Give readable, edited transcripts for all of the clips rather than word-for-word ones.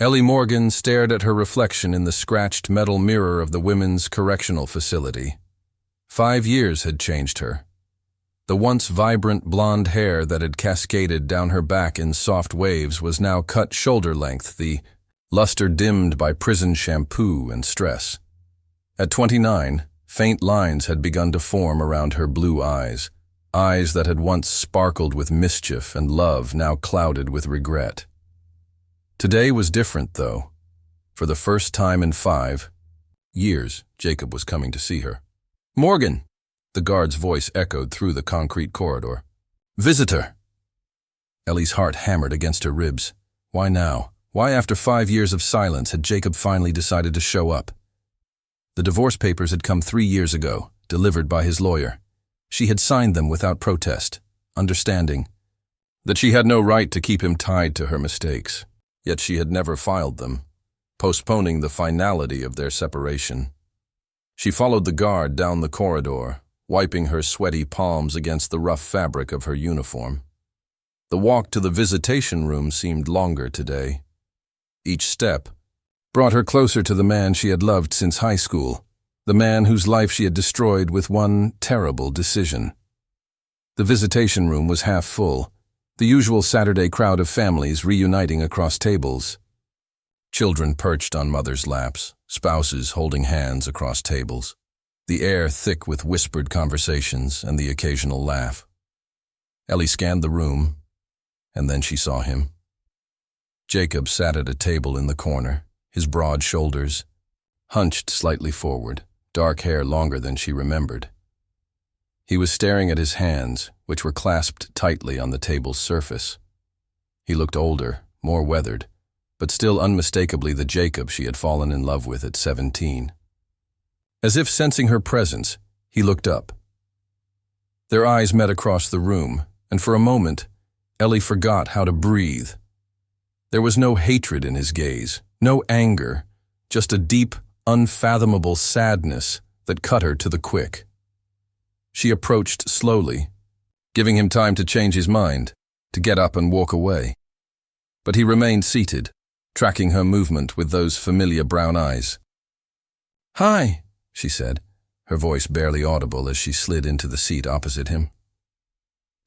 Ellie Morgan stared at her reflection in the scratched metal mirror of the women's correctional facility. 5 years had changed her. The once vibrant blonde hair that had cascaded down her back in soft waves was now cut shoulder-length, the luster dimmed by prison shampoo and stress. At 29, faint lines had begun to form around her blue eyes that had once sparkled with mischief and love, now clouded with regret. Today was different, though. For the first time in 5 years, Jacob was coming to see her. "Morgan!" The guard's voice echoed through the concrete corridor. "Visitor!" Ellie's heart hammered against her ribs. Why now? Why, after 5 years of silence, had Jacob finally decided to show up? The divorce papers had come 3 years ago, delivered by his lawyer. She had signed them without protest, understanding that she had no right to keep him tied to her mistakes. Yet she had never filed them, postponing the finality of their separation. She followed the guard down the corridor, wiping her sweaty palms against the rough fabric of her uniform. The walk to the visitation room seemed longer today. Each step brought her closer to the man she had loved since high school, the man whose life she had destroyed with one terrible decision. The visitation room was half full, the usual Saturday crowd of families reuniting across tables. Children perched on mothers' laps, spouses holding hands across tables, the air thick with whispered conversations and the occasional laugh. Ellie scanned the room, and then she saw him. Jacob sat at a table in the corner, his broad shoulders hunched slightly forward, dark hair longer than she remembered. He was staring at his hands, which were clasped tightly on the table's surface. He looked older, more weathered, but still unmistakably the Jacob she had fallen in love with at 17. As if sensing her presence, he looked up. Their eyes met across the room, and for a moment, Ellie forgot how to breathe. There was no hatred in his gaze, no anger, just a deep, unfathomable sadness that cut her to the quick. She approached slowly, giving him time to change his mind, to get up and walk away. But he remained seated, tracking her movement with those familiar brown eyes. "Hi," she said, her voice barely audible as she slid into the seat opposite him.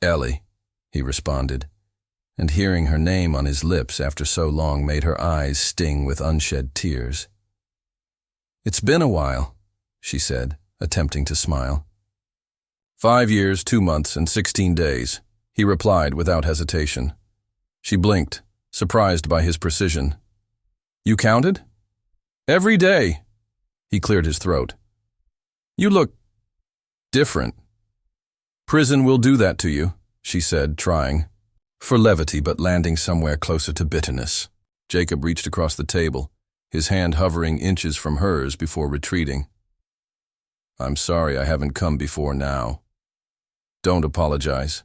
"Ellie," he responded, and hearing her name on his lips after so long made her eyes sting with unshed tears. "It's been a while," she said, attempting to smile. 5 years, 2 months, and 16 days, he replied without hesitation. She blinked, surprised by his precision. "You counted?" "Every day." He cleared his throat. "You look different." "Prison will do that to you," she said, trying, for levity but landing somewhere closer to bitterness. Jacob reached across the table, his hand hovering inches from hers before retreating. "I'm sorry I haven't come before now." "Don't apologize."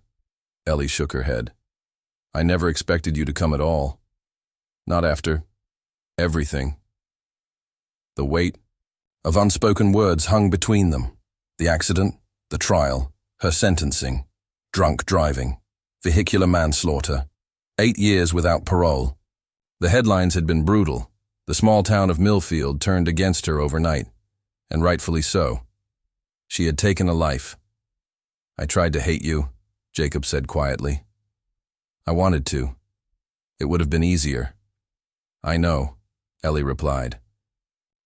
Ellie shook her head. "I never expected you to come at all. Not after everything." The weight of unspoken words hung between them. The accident, the trial, her sentencing, drunk driving, vehicular manslaughter, 8 years without parole. The headlines had been brutal. The small town of Millfield turned against her overnight, and rightfully so. She had taken a life. "I tried to hate you," Jacob said quietly. "I wanted to. It would have been easier." "I know," Ellie replied.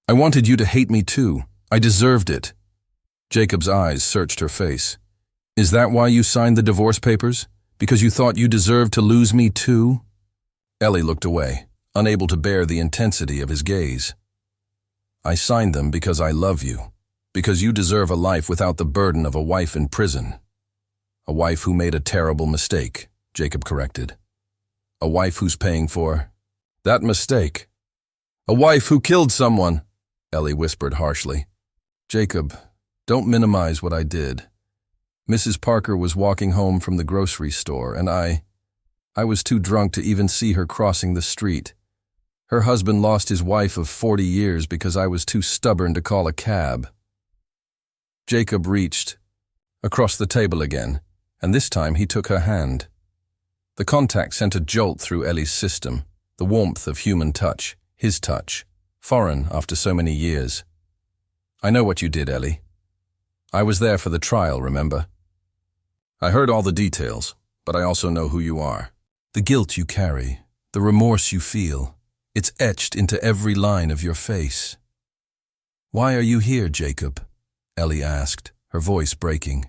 "I wanted you to hate me too. I deserved it." Jacob's eyes searched her face. "Is that why you signed the divorce papers? Because you thought you deserved to lose me too?" Ellie looked away, unable to bear the intensity of his gaze. "I signed them because I love you. Because you deserve a life without the burden of a wife in prison." "A wife who made a terrible mistake," Jacob corrected. "A wife who's paying for that mistake." "A wife who killed someone," Ellie whispered harshly. "Jacob, don't minimize what I did. Mrs. Parker was walking home from the grocery store, and I was too drunk to even see her crossing the street. Her husband lost his wife of 40 years because I was too stubborn to call a cab." Jacob reached across the table again, and this time he took her hand. The contact sent a jolt through Ellie's system, the warmth of human touch, his touch, foreign after so many years. I know what you did, Ellie. I was there for the trial, remember? I heard all the details, but I also know who you are. The guilt you carry, the remorse you feel, it's etched into every line of your face. Why are you here, Jacob? Ellie asked, her voice breaking.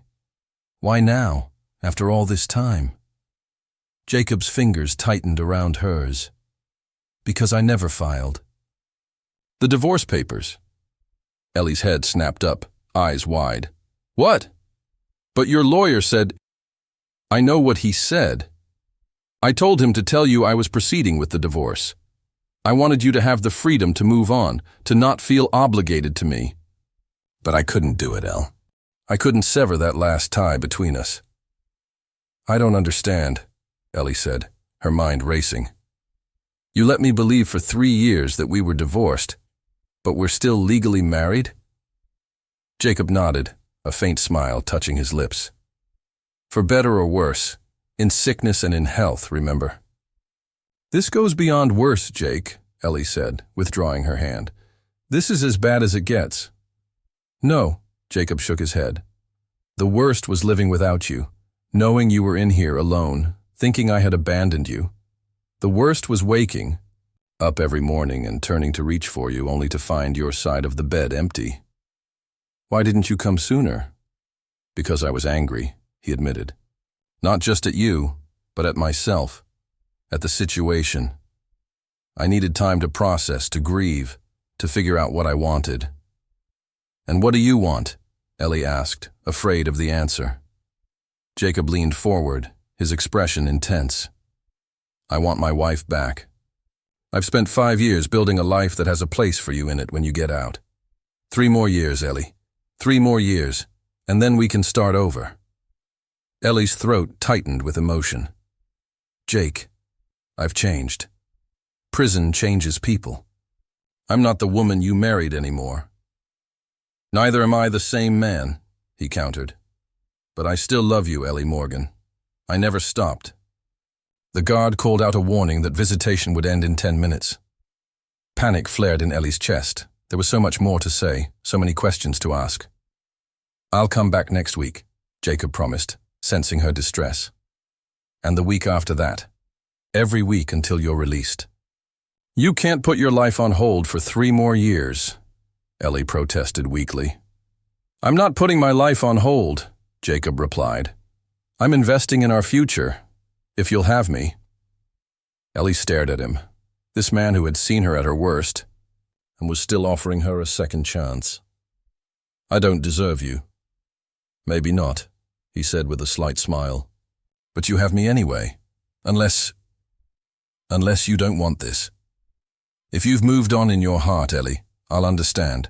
Why now, after all this time? Jacob's fingers tightened around hers. Because I never filed. The divorce papers. Ellie's head snapped up, eyes wide. What? But your lawyer said... I know what he said. I told him to tell you I was proceeding with the divorce. I wanted you to have the freedom to move on, to not feel obligated to me. But I couldn't do it, Elle. I couldn't sever that last tie between us. I don't understand, Ellie said, her mind racing. You let me believe for 3 years that we were divorced, but we're still legally married? Jacob nodded, a faint smile touching his lips. For better or worse, in sickness and in health, remember. This goes beyond worse, Jake, Ellie said, withdrawing her hand. This is as bad as it gets. No, Jacob shook his head. The worst was living without you, knowing you were in here alone, thinking I had abandoned you. The worst was waking, up every morning and turning to reach for you only to find your side of the bed empty. Why didn't you come sooner? Because I was angry, he admitted. Not just at you, but at myself, at the situation. I needed time to process, to grieve, to figure out what I wanted. And what do you want? Ellie asked, afraid of the answer. Jacob leaned forward, his expression intense. I want my wife back. I've spent 5 years building a life that has a place for you in it when you get out. 3 more years, Ellie. 3 more years, and then we can start over. Ellie's throat tightened with emotion. Jake, I've changed. Prison changes people. I'm not the woman you married anymore. Neither am I the same man, he countered. But I still love you, Ellie Morgan. I never stopped. The guard called out a warning that visitation would end in 10 minutes. Panic flared in Ellie's chest. There was so much more to say, so many questions to ask. I'll come back next week, Jacob promised, sensing her distress. And the week after that. Every week until you're released. You can't put your life on hold for 3 more years, Ellie protested weakly. I'm not putting my life on hold, Jacob replied. I'm investing in our future, if you'll have me. Ellie stared at him, this man who had seen her at her worst, and was still offering her a second chance. I don't deserve you. Maybe not, he said with a slight smile. But you have me anyway, unless you don't want this. If you've moved on in your heart, Ellie, I'll understand.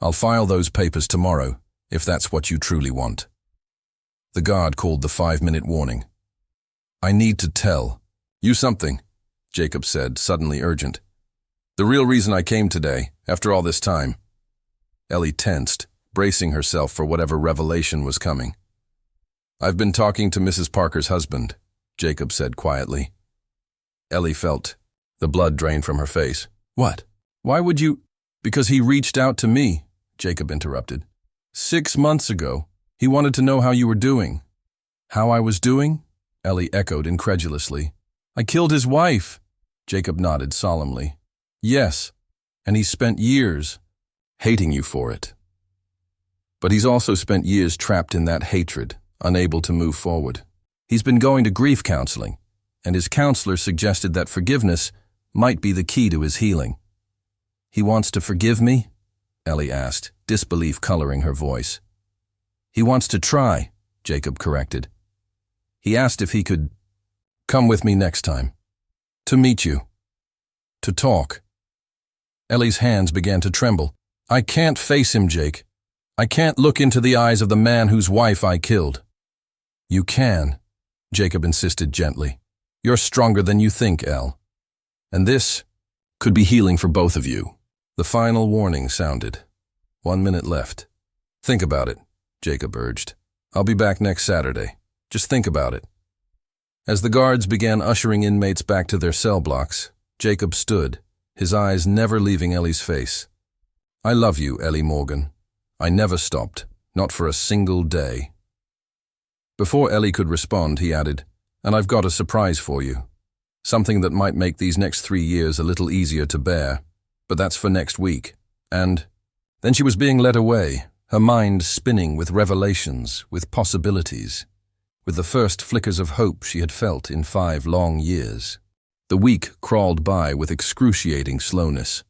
I'll file those papers tomorrow, if that's what you truly want. The guard called the 5-minute warning. I need to tell you something, Jacob said, suddenly urgent. The real reason I came today, after all this time. Ellie tensed, bracing herself for whatever revelation was coming. I've been talking to Mrs. Parker's husband, Jacob said quietly. Ellie felt the blood drain from her face. What? Why would you? Because he reached out to me, Jacob interrupted. 6 months ago, he wanted to know how you were doing. How I was doing? Ellie echoed incredulously. I killed his wife, Jacob nodded solemnly. Yes, and he spent years hating you for it. But he's also spent years trapped in that hatred, unable to move forward. He's been going to grief counseling, and his counselor suggested that forgiveness might be the key to his healing. He wants to forgive me? Ellie asked, disbelief coloring her voice. He wants to try, Jacob corrected. He asked if he could come with me next time. To meet you. To talk. Ellie's hands began to tremble. I can't face him, Jake. I can't look into the eyes of the man whose wife I killed. You can, Jacob insisted gently. You're stronger than you think, Elle. And this could be healing for both of you. The final warning sounded. 1 minute left. Think about it, Jacob urged. I'll be back next Saturday. Just think about it. As the guards began ushering inmates back to their cell blocks, Jacob stood, his eyes never leaving Ellie's face. "I love you, Ellie Morgan. I never stopped, not for a single day." Before Ellie could respond, he added, "And I've got a surprise for you. Something that might make these next 3 years a little easier to bear, but that's for next week." And then she was being led away, her mind spinning with revelations, with possibilities, with the first flickers of hope she had felt in 5 long years. The week crawled by with excruciating slowness.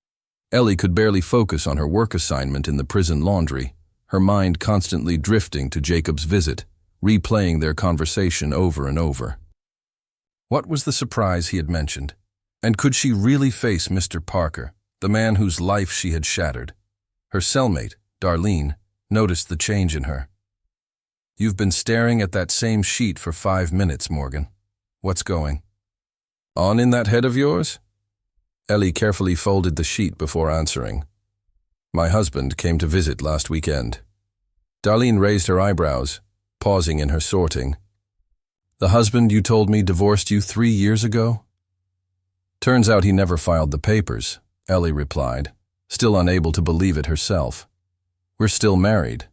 Ellie could barely focus on her work assignment in the prison laundry, her mind constantly drifting to Jacob's visit, replaying their conversation over and over. What was the surprise he had mentioned? And could she really face Mr. Parker, the man whose life she had shattered? Her cellmate, Darlene, noticed the change in her. "You've been staring at that same sheet for 5 minutes, Morgan. What's going on in that head of yours?" Ellie carefully folded the sheet before answering. "My husband came to visit last weekend." Darlene raised her eyebrows, pausing in her sorting. "The husband you told me divorced you 3 years ago?" "Turns out he never filed the papers," Ellie replied, still unable to believe it herself. "We're still married."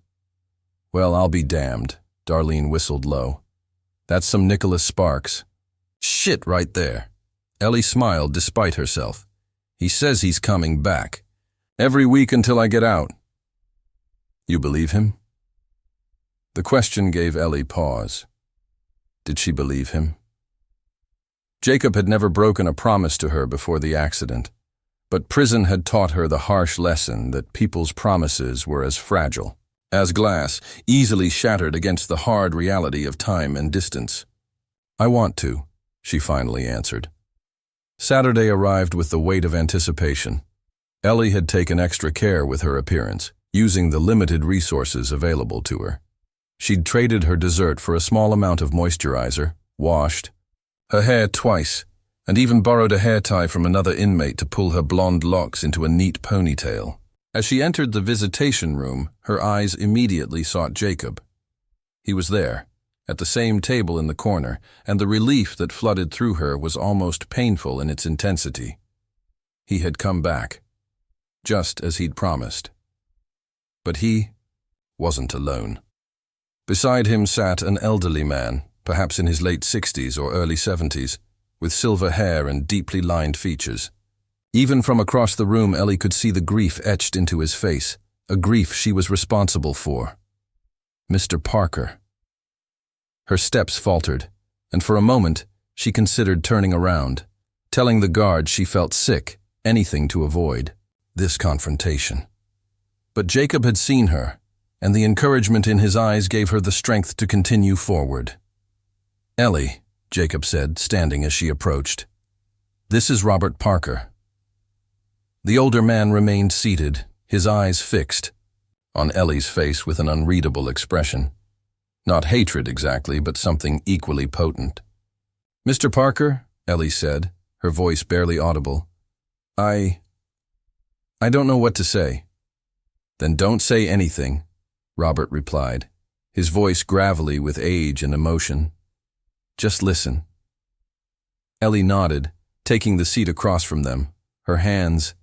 "Well, I'll be damned," Darlene whistled low. "That's some Nicholas Sparks shit right there." Ellie smiled despite herself. "He says he's coming back. Every week until I get out." "You believe him?" The question gave Ellie pause. Did she believe him? Jacob had never broken a promise to her before the accident, but prison had taught her the harsh lesson that people's promises were as fragile as glass, easily shattered against the hard reality of time and distance. "I want to," she finally answered. Saturday arrived with the weight of anticipation. Ellie had taken extra care with her appearance, using the limited resources available to her. She'd traded her dessert for a small amount of moisturizer, washed her hair twice, and even borrowed a hair tie from another inmate to pull her blonde locks into a neat ponytail. As she entered the visitation room, her eyes immediately sought Jacob. He was there, at the same table in the corner, and the relief that flooded through her was almost painful in its intensity. He had come back, just as he'd promised. But he wasn't alone. Beside him sat an elderly man, perhaps in his late 60s or early 70s, with silver hair and deeply lined features. Even from across the room, Ellie could see the grief etched into his face, a grief she was responsible for. Mr. Parker. Her steps faltered, and for a moment she considered turning around, telling the guard she felt sick, anything to avoid this confrontation. But Jacob had seen her, and the encouragement in his eyes gave her the strength to continue forward. "Ellie," Jacob said, standing as she approached. "This is Robert Parker." The older man remained seated, his eyes fixed on Ellie's face with an unreadable expression. Not hatred exactly, but something equally potent. "Mr. Parker," Ellie said, her voice barely audible, I don't know what to say." "Then don't say anything," Robert replied, his voice gravelly with age and emotion. "Just listen." Ellie nodded, taking the seat across from them, her hands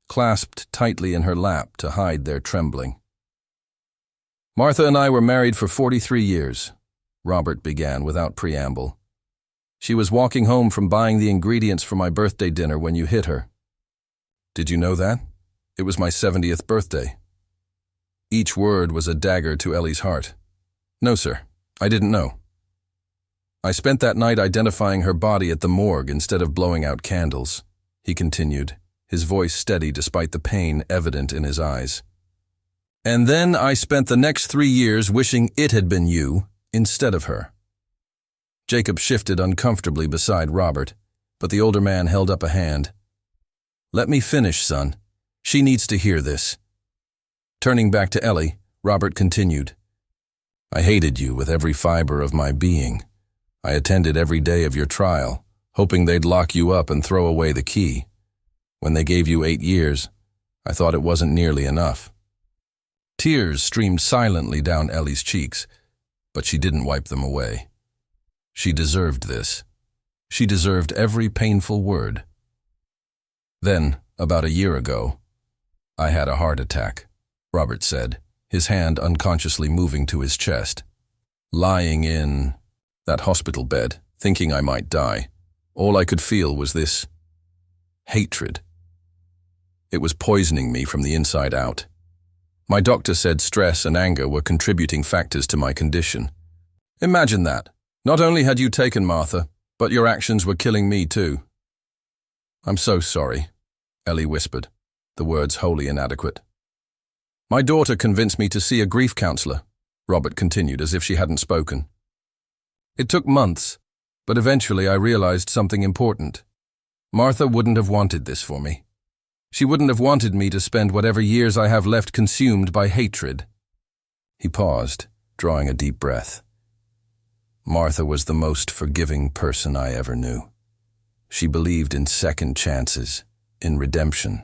clasped tightly in her lap to hide their trembling. "Martha and I were married for 43 years, Robert began without preamble. "She was walking home from buying the ingredients for my birthday dinner when you hit her." "Did you know that? It was my 70th birthday." Each word was a dagger to Ellie's heart. "No, sir, I didn't know. I spent that night identifying her body at the morgue instead of blowing out candles," he continued, his voice steady despite the pain evident in his eyes. "And then I spent the next 3 years wishing it had been you instead of her." Jacob shifted uncomfortably beside Robert, but the older man held up a hand. "Let me finish, son. She needs to hear this." Turning back to Ellie, Robert continued, "I hated you with every fiber of my being. I attended every day of your trial, hoping they'd lock you up and throw away the key. When they gave you 8 years, I thought it wasn't nearly enough." Tears streamed silently down Ellie's cheeks, but she didn't wipe them away. She deserved this. She deserved every painful word. Then, about a year ago, I had a heart attack, Robert said, his hand unconsciously moving to his chest. Lying in that hospital bed, thinking I might die, all I could feel was this hatred. It was poisoning me from the inside out. My doctor said stress and anger were contributing factors to my condition. Imagine that. Not only had you taken Martha, but your actions were killing me too. I'm so sorry, Ellie whispered, the words wholly inadequate. My daughter convinced me to see a grief counselor, Robert continued as if she hadn't spoken. It took months, but eventually I realized something important. Martha wouldn't have wanted this for me. She wouldn't have wanted me to spend whatever years I have left consumed by hatred. He paused, drawing a deep breath. Martha was the most forgiving person I ever knew. She believed in second chances, in redemption.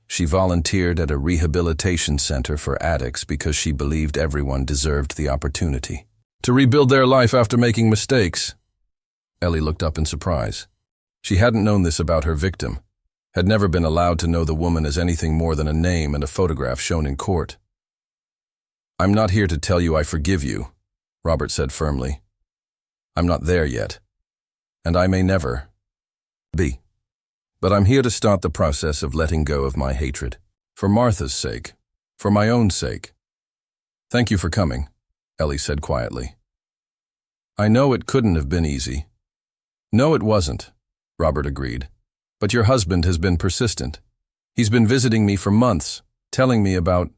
She volunteered at a rehabilitation center for addicts because she believed everyone deserved the opportunity to rebuild their life after making mistakes. Ellie looked up in surprise. She hadn't known this about her victim, had never been allowed to know the woman as anything more than a name and a photograph shown in court. I'm not here to tell you I forgive you, Robert said firmly. I'm not there yet, and I may never be. But I'm here to start the process of letting go of my hatred, for Martha's sake, for my own sake. Thank you for coming, Ellie said quietly. I know it couldn't have been easy. No, it wasn't, Robert agreed. But your husband has been persistent. He's been visiting me for months, telling me about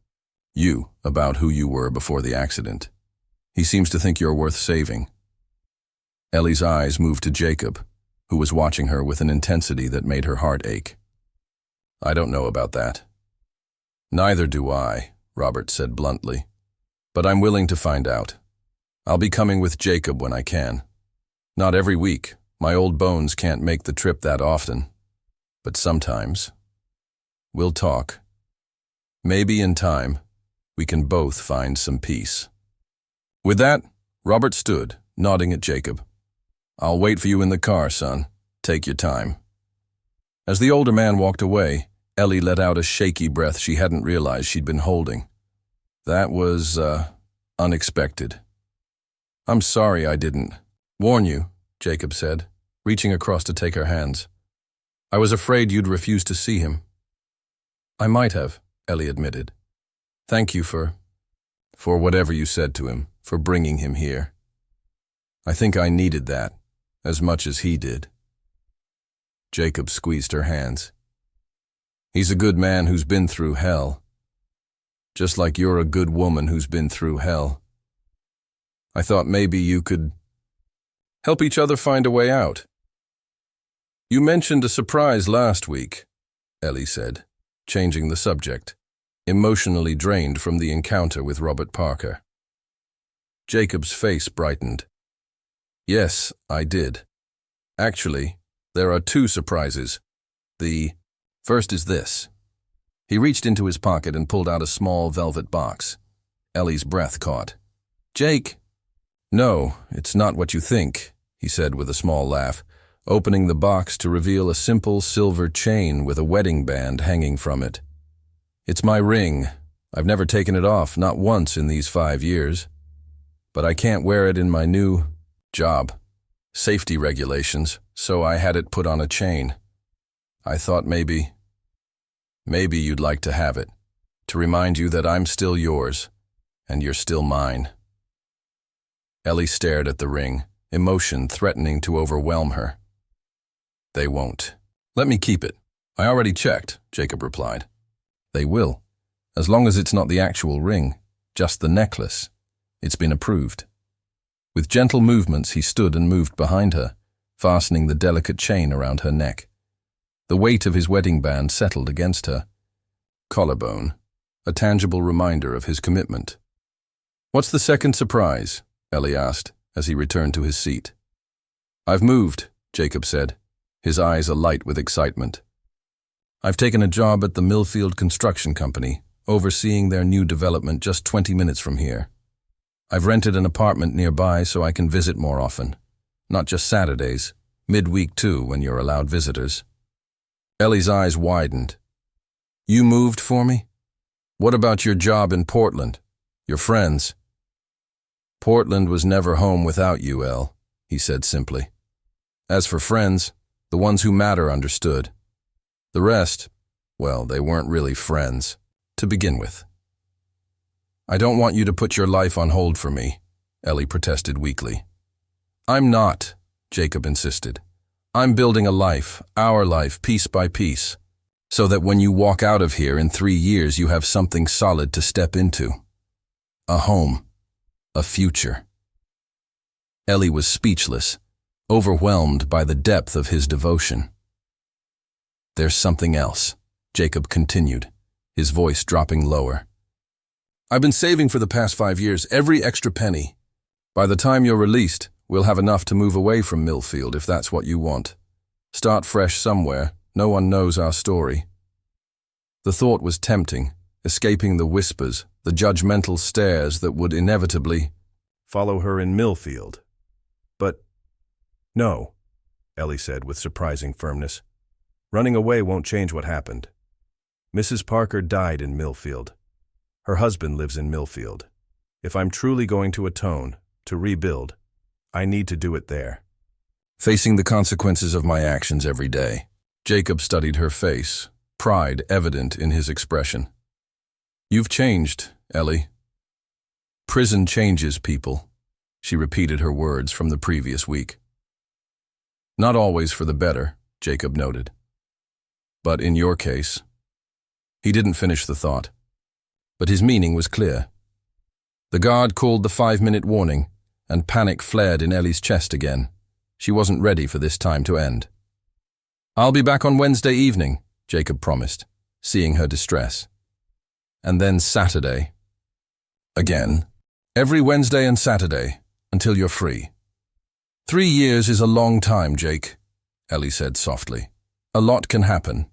you, about who you were before the accident. He seems to think you're worth saving. Ellie's eyes moved to Jacob, who was watching her with an intensity that made her heart ache. I don't know about that. Neither do I, Robert said bluntly. But I'm willing to find out. I'll be coming with Jacob when I can. Not every week. My old bones can't make the trip that often. But sometimes. We'll talk. Maybe in time, we can both find some peace. With that, Robert stood, nodding at Jacob. I'll wait for you in the car, son. Take your time. As the older man walked away, Ellie let out a shaky breath she hadn't realized she'd been holding. That was, unexpected. I'm sorry I didn't warn you, Jacob said, reaching across to take her hands. I was afraid you'd refuse to see him. I might have, Ellie admitted. Thank you for whatever you said to him, for bringing him here. I think I needed that, as much as he did. Jacob squeezed her hands. He's a good man who's been through hell. Just like you're a good woman who's been through hell. I thought maybe you could help each other find a way out. You mentioned a surprise last week, Ellie said, changing the subject, emotionally drained from the encounter with Robert Parker. Jacob's face brightened. Yes, I did. Actually, there are two surprises. The first is this. He reached into his pocket and pulled out a small velvet box. Ellie's breath caught. Jake! No, it's not what you think, he said with a small laugh, opening the box to reveal a simple silver chain with a wedding band hanging from it. It's my ring. I've never taken it off, not once in these 5 years. But I can't wear it in my new job. Safety regulations, so I had it put on a chain. I thought maybe you'd like to have it, to remind you that I'm still yours, and you're still mine. Ellie stared at the ring, emotion threatening to overwhelm her. They won't. Let me keep it. I already checked, Jacob replied. They will, as long as it's not the actual ring, just the necklace. It's been approved. With gentle movements, he stood and moved behind her, fastening the delicate chain around her neck. The weight of his wedding band settled against her collarbone, a tangible reminder of his commitment. What's the second surprise? Ellie asked, as he returned to his seat. I've moved, Jacob said, his eyes alight with excitement. I've taken a job at the Millfield Construction Company, overseeing their new development just 20 minutes from here. I've rented an apartment nearby so I can visit more often. Not just Saturdays, midweek too when you're allowed visitors. Ellie's eyes widened. You moved for me? What about your job in Portland? Your friends? Portland was never home without you, Elle, he said simply. As for friends, the ones who matter understood. The rest, well, they weren't really friends, to begin with. I don't want you to put your life on hold for me, Ellie protested weakly. I'm not, Jacob insisted. I'm building a life, our life, piece by piece, so that when you walk out of here in 3 years you have something solid to step into. A home. A future. Ellie was speechless, overwhelmed by the depth of his devotion. There's something else, Jacob continued, his voice dropping lower. I've been saving for the past 5 years, every extra penny. By the time you're released, we'll have enough to move away from Millfield if that's what you want. Start fresh somewhere, no one knows our story. The thought was tempting, escaping the whispers, the judgmental stares that would inevitably follow her in Millfield. But no, Ellie said with surprising firmness. Running away won't change what happened. Mrs. Parker died in Millfield. Her husband lives in Millfield. If I'm truly going to atone, to rebuild, I need to do it there. Facing the consequences of my actions every day, Jacob studied her face, pride evident in his expression. You've changed, Ellie. Prison changes people, she repeated her words from the previous week. Not always for the better, Jacob noted. But in your case, he didn't finish the thought, but his meaning was clear. The guard called the 5-minute warning, and panic flared in Ellie's chest again. She wasn't ready for this time to end. I'll be back on Wednesday evening, Jacob promised, seeing her distress. And then Saturday. Again. Every Wednesday and Saturday, until you're free. 3 years is a long time, Jake, Ellie said softly. A lot can happen.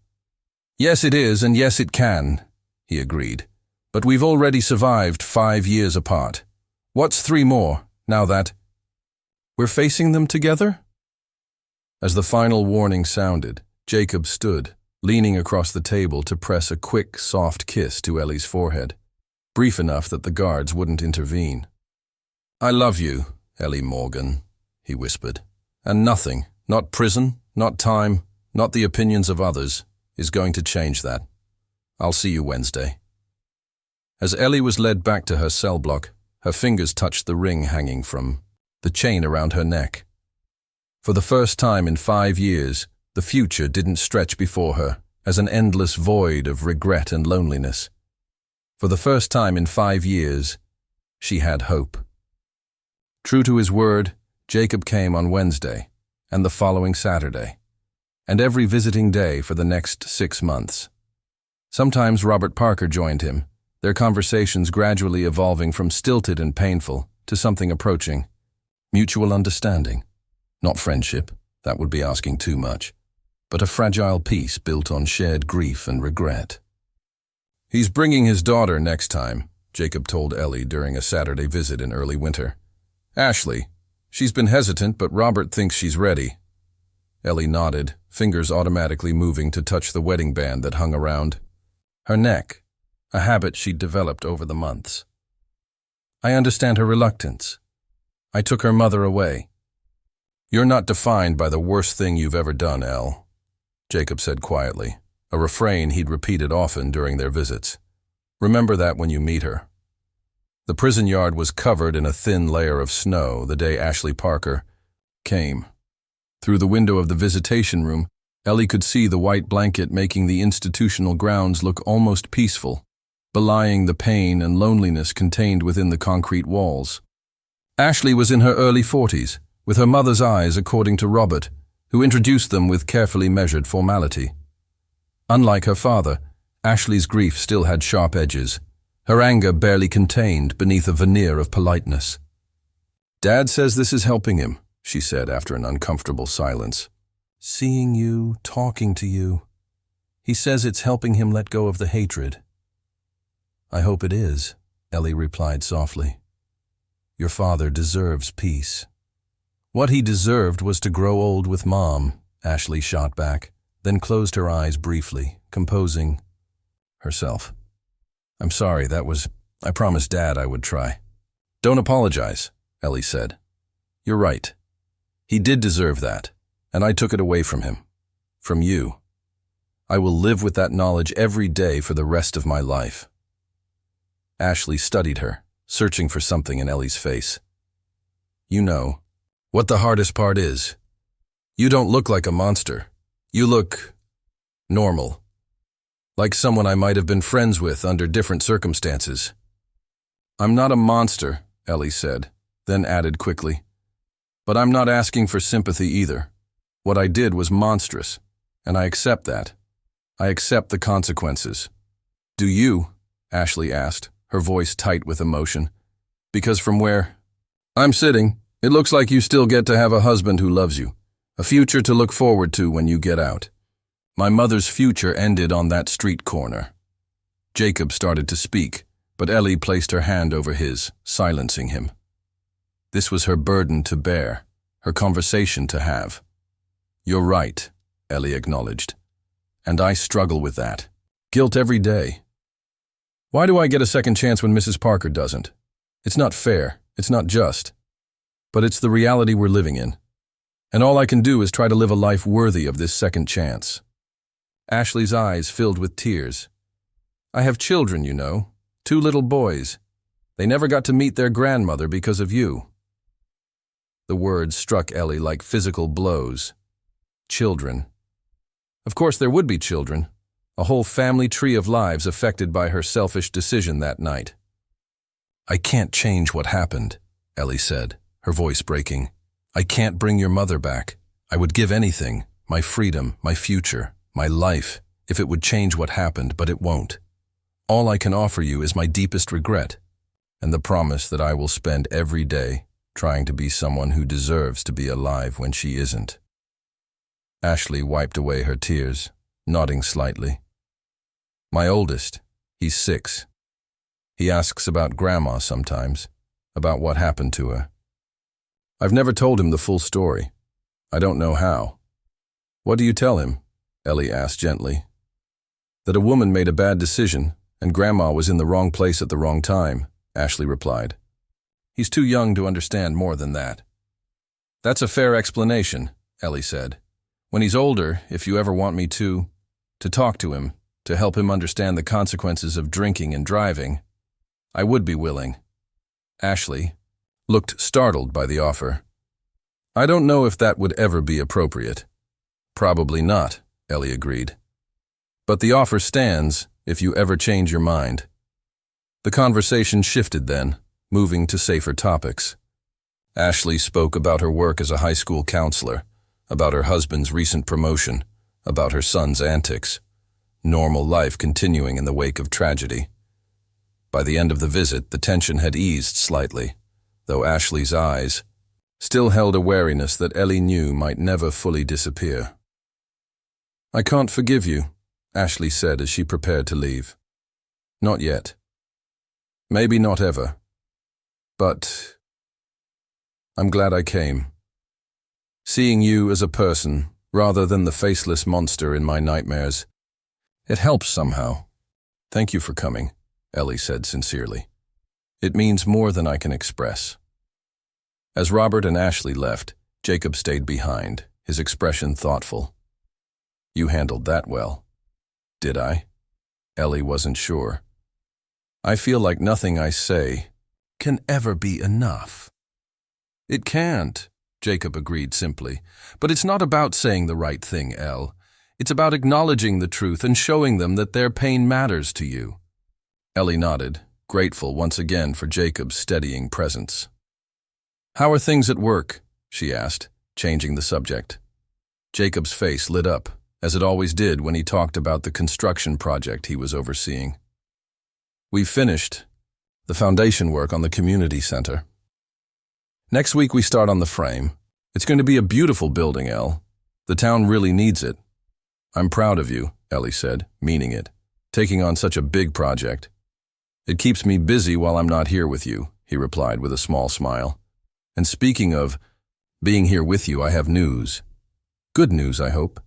Yes, it is, and yes, it can, he agreed. But we've already survived 5 years apart. What's 3 more, now that we're facing them together? As the final warning sounded, Jacob stood, leaning across the table to press a quick, soft kiss to Ellie's forehead, brief enough that the guards wouldn't intervene. I love you, Ellie Morgan, he whispered, and nothing, not prison, not time, not the opinions of others, is going to change that. I'll see you Wednesday. As Ellie was led back to her cell block, her fingers touched the ring hanging from the chain around her neck. For the first time in 5 years, the future didn't stretch before her as an endless void of regret and loneliness. For the first time in 5 years, she had hope. True to his word, Jacob came on Wednesday, and the following Saturday, and every visiting day for the next 6 months. Sometimes Robert Parker joined him, their conversations gradually evolving from stilted and painful to something approaching mutual understanding. Not friendship, that would be asking too much, but a fragile peace built on shared grief and regret. He's bringing his daughter next time, Jacob told Ellie during a Saturday visit in early winter. Ashley. She's been hesitant, but Robert thinks she's ready. Ellie nodded, fingers automatically moving to touch the wedding band that hung around her neck, a habit she'd developed over the months. I understand her reluctance. I took her mother away. You're not defined by the worst thing you've ever done, Elle, Jacob said quietly, a refrain he'd repeated often during their visits. Remember that when you meet her. The prison yard was covered in a thin layer of snow the day Ashley Parker came. Through the window of the visitation room, Ellie could see the white blanket making the institutional grounds look almost peaceful, belying the pain and loneliness contained within the concrete walls. Ashley was in her early 40s, with her mother's eyes according to Robert, who introduced them with carefully measured formality. Unlike her father, Ashley's grief still had sharp edges, her anger barely contained beneath a veneer of politeness. Dad says this is helping him, she said after an uncomfortable silence. Seeing you, talking to you. He says it's helping him let go of the hatred. I hope it is, Ellie replied softly. Your father deserves peace. What he deserved was to grow old with Mom, Ashley shot back, then closed her eyes briefly, composing herself. "I'm sorry, I promised Dad I would try." "Don't apologize," Ellie said. "You're right. He did deserve that, and I took it away from him. From you. I will live with that knowledge every day for the rest of my life." Ashley studied her, searching for something in Ellie's face. "You know what the hardest part is. You don't look like a monster. You look normal. Like someone I might have been friends with under different circumstances." "I'm not a monster," Ellie said, then added quickly. "But I'm not asking for sympathy either. What I did was monstrous, and I accept that. I accept the consequences." "Do you?" Ashley asked, her voice tight with emotion. "Because from where I'm sitting, it looks like you still get to have a husband who loves you, a future to look forward to when you get out. My mother's future ended on that street corner." Jacob started to speak, but Ellie placed her hand over his, silencing him. This was her burden to bear, her conversation to have. "You're right," Ellie acknowledged. "And I struggle with that. Guilt every day. Why do I get a second chance when Mrs. Parker doesn't? It's not fair, it's not just. But it's the reality we're living in. And all I can do is try to live a life worthy of this second chance." Ashley's eyes filled with tears. "I have children, you know, 2 little boys. They never got to meet their grandmother because of you." The words struck Ellie like physical blows. Children. Of course there would be children, a whole family tree of lives affected by her selfish decision that night. "I can't change what happened," Ellie said, her voice breaking. "I can't bring your mother back. I would give anything, my freedom, my future, my life, if it would change what happened, but it won't. All I can offer you is my deepest regret, and the promise that I will spend every day trying to be someone who deserves to be alive when she isn't." Ashley wiped away her tears, nodding slightly. "My oldest, he's 6. He asks about Grandma sometimes, about what happened to her. I've never told him the full story. I don't know how." "What do you tell him?" Ellie asked gently. "That a woman made a bad decision, and Grandma was in the wrong place at the wrong time," Ashley replied. "He's too young to understand more than that." "That's a fair explanation," Ellie said. "When he's older, if you ever want me to talk to him, to help him understand the consequences of drinking and driving, I would be willing." Ashley looked startled by the offer. "I don't know if that would ever be appropriate." "Probably not," Ellie agreed. "But the offer stands if you ever change your mind." The conversation shifted then, moving to safer topics. Ashley spoke about her work as a high school counselor, about her husband's recent promotion, about her son's antics. Normal life continuing in the wake of tragedy. By the end of the visit, the tension had eased slightly, though Ashley's eyes still held a wariness that Ellie knew might never fully disappear. "I can't forgive you," Ashley said as she prepared to leave. "Not yet. Maybe not ever. But I'm glad I came. Seeing you as a person, rather than the faceless monster in my nightmares, it helps somehow. Thank you for coming," Ellie said sincerely. "It means more than I can express." As Robert and Ashley left, Jacob stayed behind, his expression thoughtful. "You handled that well." "Did I?" Ellie wasn't sure. "I feel like nothing I say can ever be enough." "It can't," Jacob agreed simply. "But it's not about saying the right thing, Elle. It's about acknowledging the truth and showing them that their pain matters to you." Ellie nodded, grateful once again for Jacob's steadying presence. "How are things at work?" she asked, changing the subject. Jacob's face lit up, as it always did when he talked about the construction project he was overseeing. "We've finished the foundation work on the community center. Next week we start on the frame. It's going to be a beautiful building, Elle. The town really needs it." "I'm proud of you," Ellie said, meaning it, taking on such a big project. "It keeps me busy while I'm not here with you," he replied with a small smile. "And speaking of being here with you, I have news. Good news, I hope."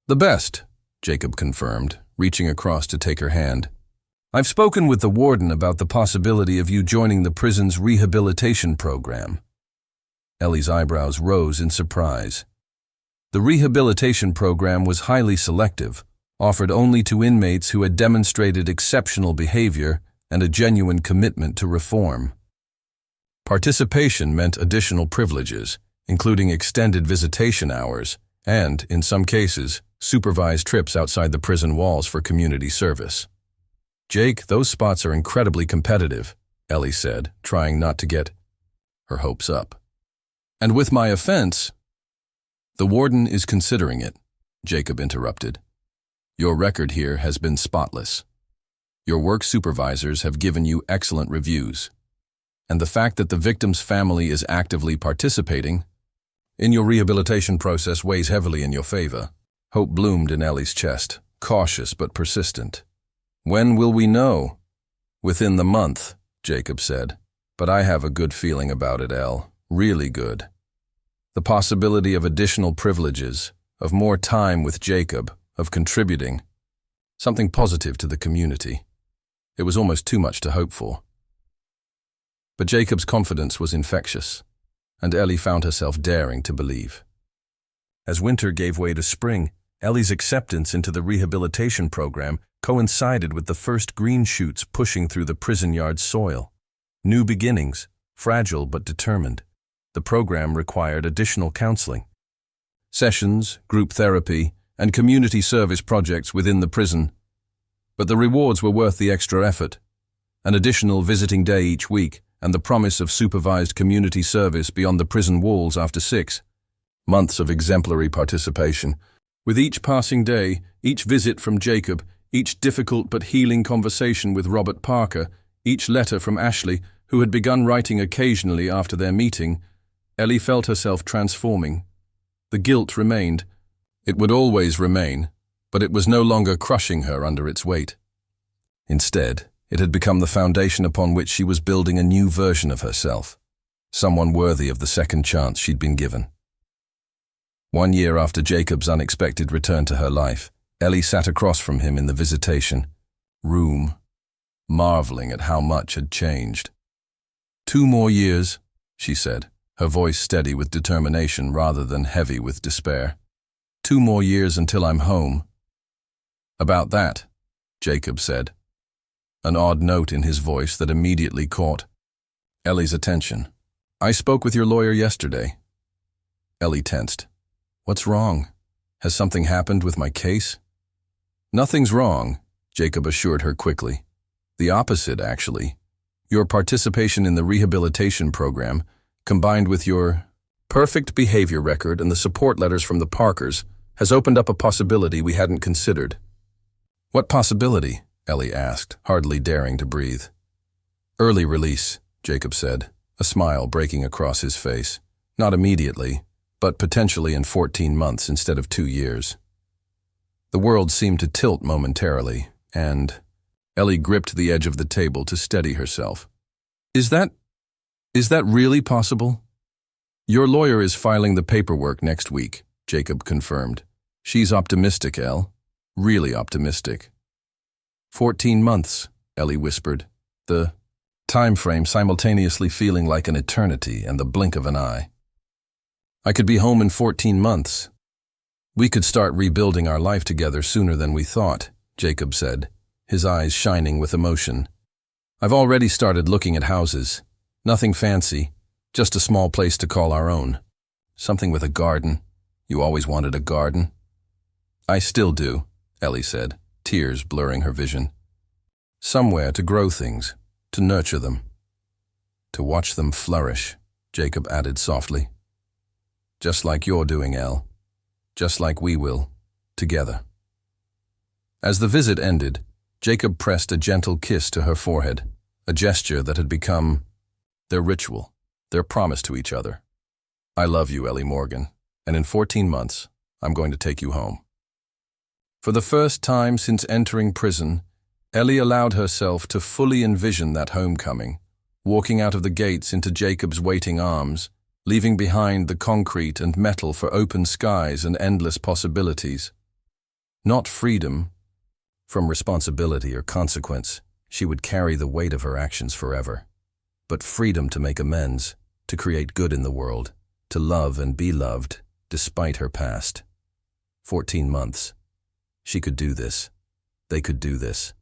The best, Jacob confirmed, reaching across to take her hand. I've spoken with the warden about the possibility of you joining the prison's rehabilitation program. Ellie's eyebrows rose in surprise. The rehabilitation program was highly selective, offered only to inmates who had demonstrated exceptional behavior and a genuine commitment to reform. Participation meant additional privileges, including extended visitation hours and, in some cases, supervised trips outside the prison walls for community service. Jake, those spots are incredibly competitive, Ellie said, trying not to get her hopes up. And with my offense, the warden is considering it, Jacob interrupted. Your record here has been spotless. Your work supervisors have given you excellent reviews. And the fact that the victim's family is actively participating in your rehabilitation process weighs heavily in your favor. Hope bloomed in Ellie's chest, cautious but persistent. When will we know? Within the month, Jacob said. But I have a good feeling about it, Elle. Really good. The possibility of additional privileges, of more time with Jacob, of contributing. Something positive to the community. It was almost too much to hope for. But Jacob's confidence was infectious, and Ellie found herself daring to believe. As winter gave way to spring, Ellie's acceptance into the rehabilitation program coincided with the first green shoots pushing through the prison yard's soil. New beginnings, fragile but determined. The program required additional counseling. Sessions, group therapy, and community service projects within the prison. But the rewards were worth the extra effort. An additional visiting day each week, and the promise of supervised community service beyond the prison walls after 6 months of exemplary participation. With each passing day, each visit from Jacob, each difficult but healing conversation with Robert Parker, each letter from Ashley, who had begun writing occasionally after their meeting, Ellie felt herself transforming. The guilt remained. It would always remain, but it was no longer crushing her under its weight. Instead, it had become the foundation upon which she was building a new version of herself, someone worthy of the second chance she'd been given. 1 year after Jacob's unexpected return to her life, Ellie sat across from him in the visitation room, marveling at how much had changed. 2 more years, she said, her voice steady with determination rather than heavy with despair. 2 more years until I'm home. About that, Jacob said, an odd note in his voice that immediately caught Ellie's attention. I spoke with your lawyer yesterday. Ellie tensed. What's wrong? Has something happened with my case? Nothing's wrong, Jacob assured her quickly. The opposite, actually. Your participation in the rehabilitation program, combined with your perfect behavior record and the support letters from the Parkers, has opened up a possibility we hadn't considered. What possibility? Ellie asked, hardly daring to breathe. Early release, Jacob said, a smile breaking across his face. Not immediately, but potentially in 14 months instead of 2 years. The world seemed to tilt momentarily, and Ellie gripped the edge of the table to steady herself. Is that really possible? Your lawyer is filing the paperwork next week, Jacob confirmed. She's optimistic, Elle. Really optimistic. 14 months, Ellie whispered, the time frame simultaneously feeling like an eternity and the blink of an eye. I could be home in 14 months. We could start rebuilding our life together sooner than we thought, Jacob said, his eyes shining with emotion. I've already started looking at houses. Nothing fancy, just a small place to call our own. Something with a garden. You always wanted a garden. I still do, Ellie said, tears blurring her vision. Somewhere to grow things, to nurture them. To watch them flourish, Jacob added softly. Just like you're doing, Elle. Just like we will, together. As the visit ended, Jacob pressed a gentle kiss to her forehead, a gesture that had become their ritual, their promise to each other. I love you, Ellie Morgan, and in 14 months, I'm going to take you home. For the first time since entering prison, Ellie allowed herself to fully envision that homecoming, walking out of the gates into Jacob's waiting arms, leaving behind the concrete and metal for open skies and endless possibilities. Not freedom from responsibility or consequence. She would carry the weight of her actions forever. But freedom to make amends, to create good in the world, to love and be loved, despite her past. 14 months. She could do this. They could do this.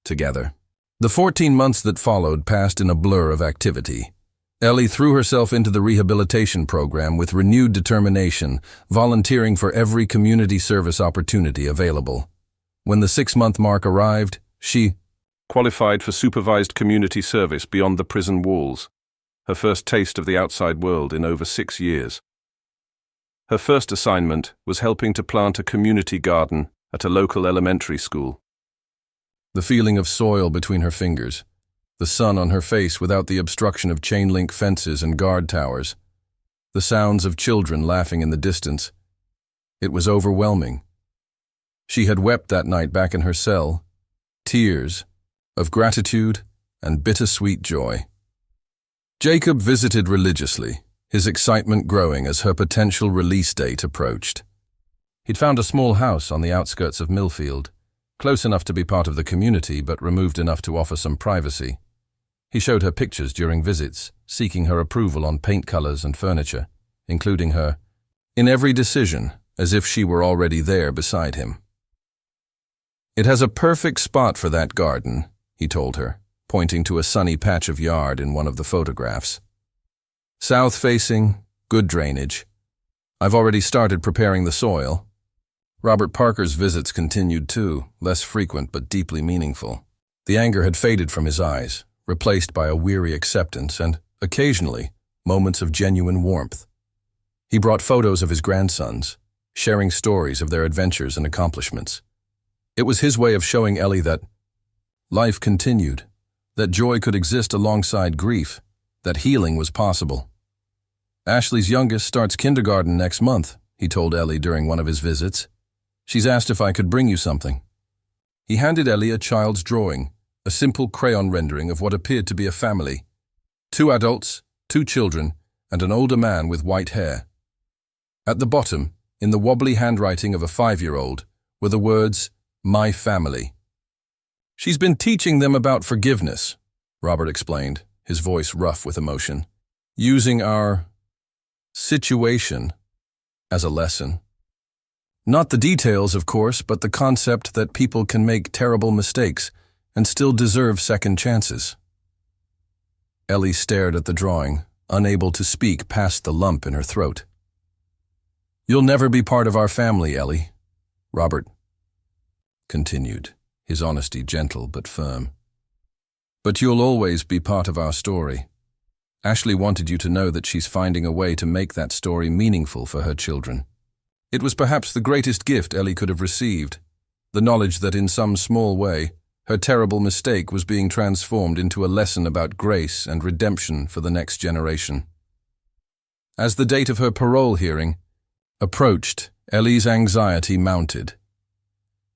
Together. The 14 months that followed passed in a blur of activity. Ellie threw herself into the rehabilitation program with renewed determination, volunteering for every community service opportunity available. When the 6-month mark arrived, she qualified for supervised community service beyond the prison walls, her first taste of the outside world in over 6 years. Her first assignment was helping to plant a community garden at a local elementary school. The feeling of soil between her fingers, the sun on her face without the obstruction of chain-link fences and guard towers, the sounds of children laughing in the distance. It was overwhelming. She had wept that night back in her cell, tears of gratitude and bittersweet joy. Jacob visited religiously, his excitement growing as her potential release date approached. He'd found a small house on the outskirts of Millfield, close enough to be part of the community but removed enough to offer some privacy. He showed her pictures during visits, seeking her approval on paint colors and furniture, including her in every decision, as if she were already there beside him. "It has a perfect spot for that garden," he told her, pointing to a sunny patch of yard in one of the photographs. "South-facing, good drainage. I've already started preparing the soil." Robert Parker's visits continued too, less frequent but deeply meaningful. The anger had faded from his eyes, replaced by a weary acceptance and, occasionally, moments of genuine warmth. He brought photos of his grandsons, sharing stories of their adventures and accomplishments. It was his way of showing Ellie that life continued, that joy could exist alongside grief, that healing was possible. "Ashley's youngest starts kindergarten next month," he told Ellie during one of his visits. "She's asked if I could bring you something." He handed Ellie a child's drawing, a simple crayon rendering of what appeared to be a family. 2 adults, 2 children, and an older man with white hair. At the bottom, in the wobbly handwriting of a 5-year-old, were the words, "My family." "She's been teaching them about forgiveness," Robert explained, his voice rough with emotion, "using our situation as a lesson. Not the details, of course, but the concept that people can make terrible mistakes and still deserve second chances." Ellie stared at the drawing, unable to speak past the lump in her throat. "You'll never be part of our family, Ellie," Robert continued, his honesty gentle but firm. "But you'll always be part of our story. Ashley wanted you to know that she's finding a way to make that story meaningful for her children." It was perhaps the greatest gift Ellie could have received, the knowledge that in some small way, her terrible mistake was being transformed into a lesson about grace and redemption for the next generation. As the date of her parole hearing approached, Ellie's anxiety mounted.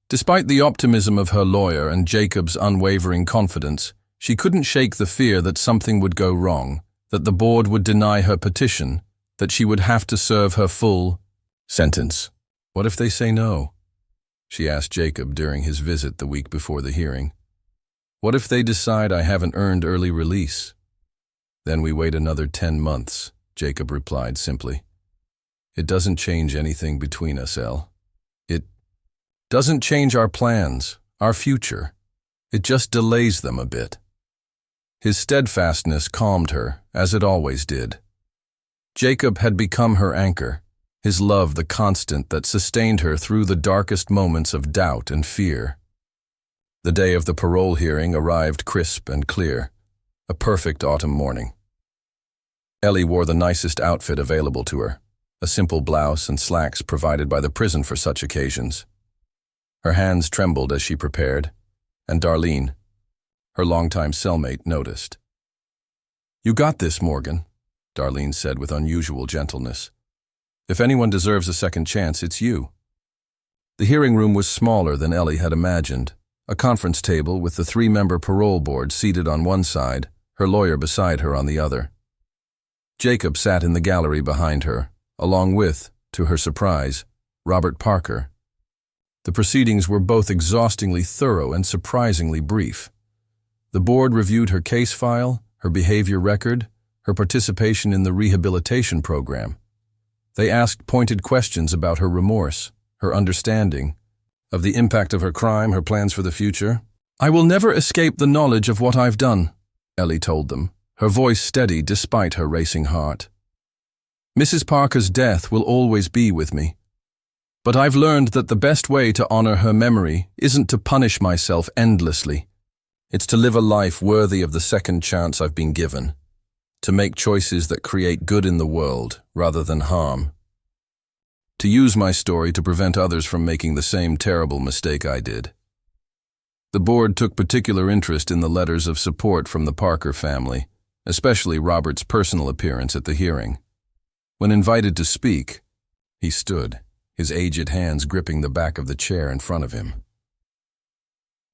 Despite the optimism of her lawyer and Jacob's unwavering confidence, she couldn't shake the fear that something would go wrong, that the board would deny her petition, that she would have to serve her full sentence. "What if they say no?" she asked Jacob during his visit the week before the hearing. "What if they decide I haven't earned early release?" "Then we wait another 10 months, Jacob replied simply. "It doesn't change anything between us, Elle. It doesn't change our plans, our future. It just delays them a bit." His steadfastness calmed her, as it always did. Jacob had become her anchor, his love the constant that sustained her through the darkest moments of doubt and fear. The day of the parole hearing arrived crisp and clear, a perfect autumn morning. Ellie wore the nicest outfit available to her, a simple blouse and slacks provided by the prison for such occasions. Her hands trembled as she prepared, and Darlene, her longtime cellmate, noticed. "You got this, Morgan," Darlene said with unusual gentleness. "If anyone deserves a second chance, it's you." The hearing room was smaller than Ellie had imagined, a conference table with the 3-member parole board seated on one side, her lawyer beside her on the other. Jacob sat in the gallery behind her, along with, to her surprise, Robert Parker. The proceedings were both exhaustingly thorough and surprisingly brief. The board reviewed her case file, her behavior record, her participation in the rehabilitation program. They asked pointed questions about her remorse, her understanding of the impact of her crime, her plans for the future. "I will never escape the knowledge of what I've done," Ellie told them, her voice steady despite her racing heart. "Mrs. Parker's death will always be with me. But I've learned that the best way to honor her memory isn't to punish myself endlessly. It's to live a life worthy of the second chance I've been given, to make choices that create good in the world rather than harm. To use my story to prevent others from making the same terrible mistake I did." The board took particular interest in the letters of support from the Parker family, especially Robert's personal appearance at the hearing. When invited to speak, he stood, his aged hands gripping the back of the chair in front of him.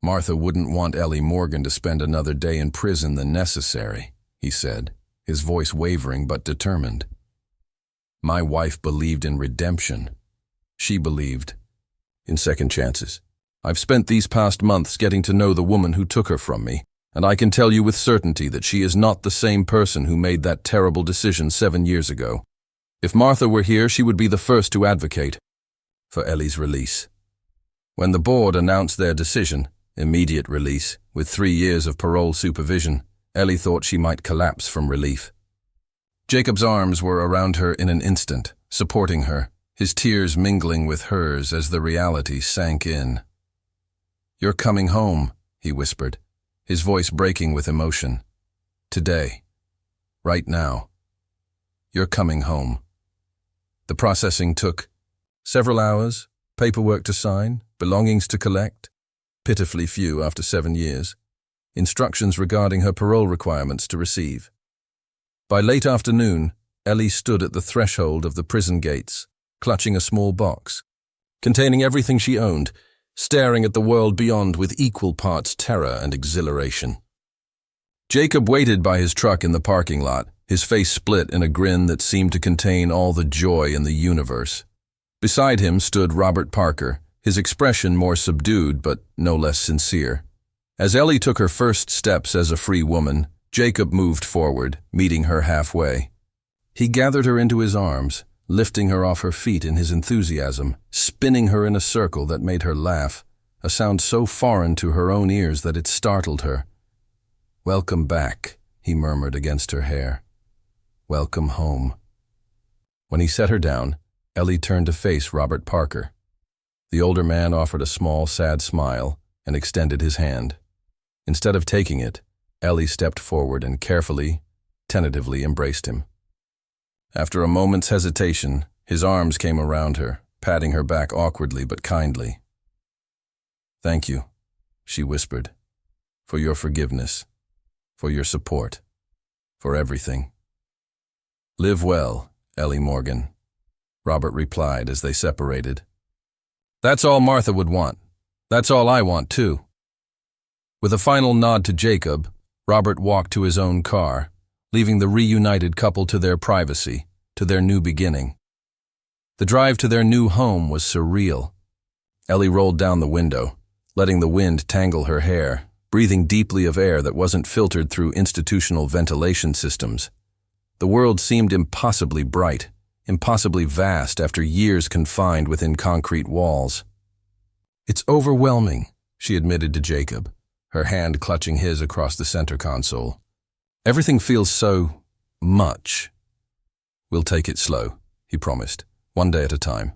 "Martha wouldn't want Ellie Morgan to spend another day in prison than necessary," he said, his voice wavering but determined. "My wife believed in redemption. She believed in second chances. I've spent these past months getting to know the woman who took her from me, and I can tell you with certainty that she is not the same person who made that terrible decision 7 years ago. If Martha were here, she would be the first to advocate for Ellie's release." When the board announced their decision, immediate release, with 3 years of parole supervision, Ellie thought she might collapse from relief. Jacob's arms were around her in an instant, supporting her, his tears mingling with hers as the reality sank in. "You're coming home," he whispered, his voice breaking with emotion. "Today. Right now. You're coming home." The processing took several hours, paperwork to sign, belongings to collect, pitifully few after 7 years, instructions regarding her parole requirements to receive. By late afternoon, Ellie stood at the threshold of the prison gates, clutching a small box, containing everything she owned, staring at the world beyond with equal parts terror and exhilaration. Jacob waited by his truck in the parking lot, his face split in a grin that seemed to contain all the joy in the universe. Beside him stood Robert Parker, his expression more subdued but no less sincere. As Ellie took her first steps as a free woman, Jacob moved forward, meeting her halfway. He gathered her into his arms, lifting her off her feet in his enthusiasm, spinning her in a circle that made her laugh, a sound so foreign to her own ears that it startled her. "Welcome back," he murmured against her hair. "Welcome home." When he set her down, Ellie turned to face Robert Parker. The older man offered a small, sad smile and extended his hand. Instead of taking it, Ellie stepped forward and carefully, tentatively embraced him. After a moment's hesitation, his arms came around her, patting her back awkwardly but kindly. "Thank you," she whispered, "for your forgiveness, for your support, for everything." "Live well, Ellie Morgan," Robert replied as they separated. "That's all Martha would want. That's all I want, too." With a final nod to Jacob, Robert walked to his own car, leaving the reunited couple to their privacy, to their new beginning. The drive to their new home was surreal. Ellie rolled down the window, letting the wind tangle her hair, breathing deeply of air that wasn't filtered through institutional ventilation systems. The world seemed impossibly bright, impossibly vast after years confined within concrete walls. "It's overwhelming," she admitted to Jacob, her hand clutching his across the center console. "Everything feels so much." "We'll take it slow," he promised, "one day at a time.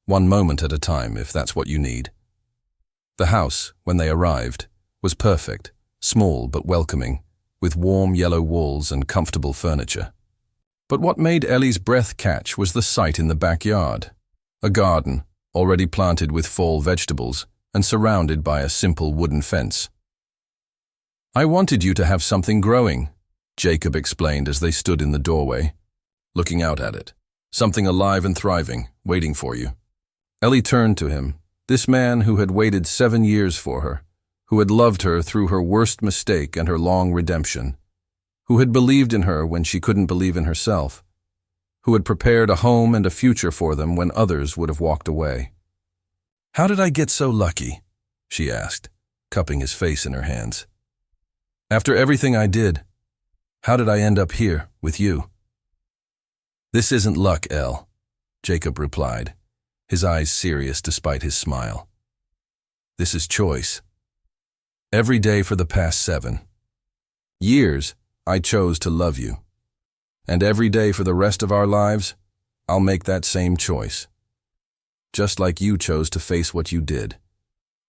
One moment at a time, if that's what you need." The house, when they arrived, was perfect, small but welcoming, with warm yellow walls and comfortable furniture. But what made Ellie's breath catch was the sight in the backyard. A garden, already planted with fall vegetables and surrounded by a simple wooden fence. "I wanted you to have something growing," Jacob explained as they stood in the doorway, looking out at it. "Something alive and thriving, waiting for you." Ellie turned to him, this man who had waited 7 years for her, who had loved her through her worst mistake and her long redemption, who had believed in her when she couldn't believe in herself, who had prepared a home and a future for them when others would have walked away. How did I get so lucky? She asked, cupping his face in her hands. After everything I did, how did I end up here with you? This isn't luck, Elle, Jacob replied, his eyes serious despite his smile. This is choice. Every day for the past 7 years, I chose to love you. And every day for the rest of our lives, I'll make that same choice. Just like you chose to face what you did,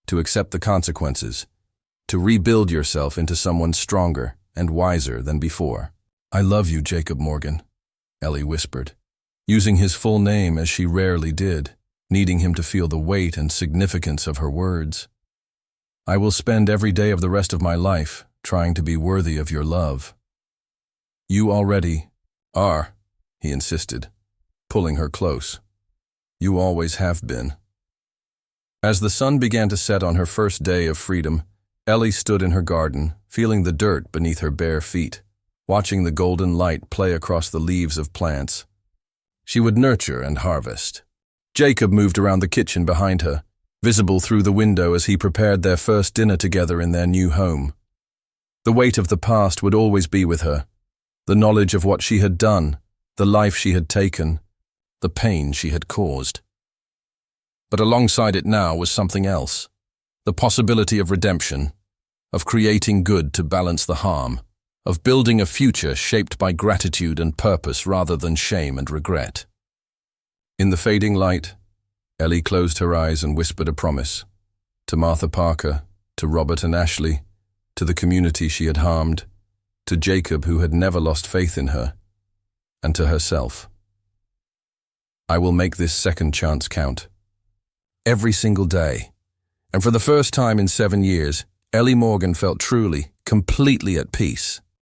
to accept the consequences, to rebuild yourself into someone stronger and wiser than before. I love you, Jacob Morgan, Ellie whispered, using his full name as she rarely did, needing him to feel the weight and significance of her words. I will spend every day of the rest of my life trying to be worthy of your love. You already are, he insisted, pulling her close. You always have been. As the sun began to set on her first day of freedom, Ellie stood in her garden, feeling the dirt beneath her bare feet, watching the golden light play across the leaves of plants. She would nurture and harvest. Jacob moved around the kitchen behind her, visible through the window as he prepared their first dinner together in their new home. The weight of the past would always be with her, the knowledge of what she had done, the life she had taken, the pain she had caused. But alongside it now was something else, the possibility of redemption, of creating good to balance the harm, of building a future shaped by gratitude and purpose rather than shame and regret. In the fading light, Ellie closed her eyes and whispered a promise, to Martha Parker, to Robert and Ashley, to the community she had harmed, to Jacob who had never lost faith in her, and to herself. I will make this second chance count. Every single day. And for the first time in 7 years, Ellie Morgan felt truly, completely at peace.